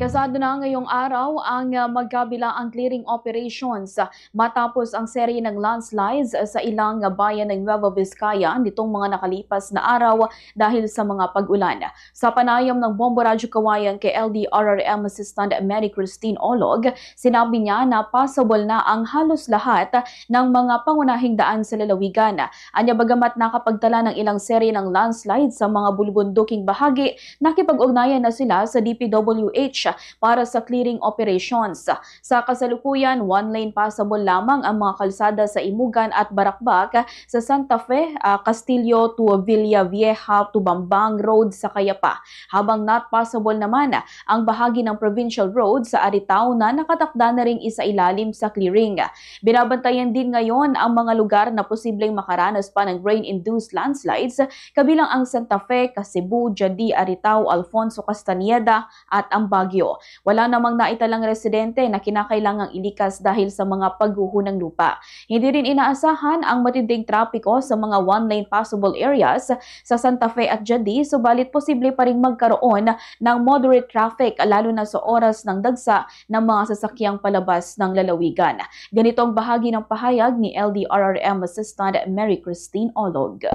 Kasado na ngayong araw ang magkabilaang clearing operations matapos ang serye ng landslides sa ilang bayan ng Nueva Vizcaya nitong mga nakalipas na araw dahil sa mga pag-ulan. Sa panayam ng Bombo Radyo Kawayan kay LDRRM Assistant Mary Christine Olog, sinabi niya na possible na ang halos lahat ng mga pangunahing daan sa lalawigan. Anya bagamat nakapagtala ng ilang serye ng landslides sa mga bulubunduking bahagi, nakipag-ugnayan na sila sa DPWH para sa clearing operations. Sa kasalukuyan, one-lane passable lamang ang mga kalsada sa Imugan at Barakbak sa Santa Fe, Castillo to Villa Vieja to Bambang Road sa Cayapa, habang not possible naman ang bahagi ng provincial road sa Aritao na nakatakda na ring isailalim sa clearing. Binabantayan din ngayon ang mga lugar na posibleng makaranas pa ng rain-induced landslides, kabilang ang Santa Fe, Cebu, Jadi, Aritao, Alfonso Castañeda at ang Baguio. Wala namang naitalang residente na kinakailangang ilikas dahil sa mga pagguho ng lupa. Hindi rin inaasahan ang matinding trapiko sa mga one-lane passable areas sa Santa Fe at Jadi, subalit posible pa rin magkaroon ng moderate traffic lalo na sa oras ng dagsa ng mga sasakyang palabas ng lalawigan. Ganito ang bahagi ng pahayag ni LDRRM Assistant Mary Christine Olog.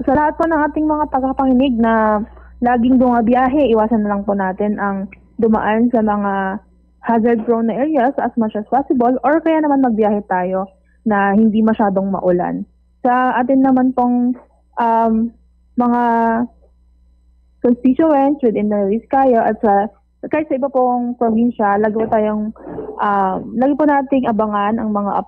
Sa lahat po ng ating mga tagapakinig na laging bumabiyahe, iwasan na lang po natin ang dumaan sa mga hazard-prone na areas as much as possible, or kaya naman magbiyahe tayo na hindi masyadong maulan. Sa atin naman pong mga constituents within the Vizcaya at kahit sa iba pong probinsya, lagi po nating abangan ang mga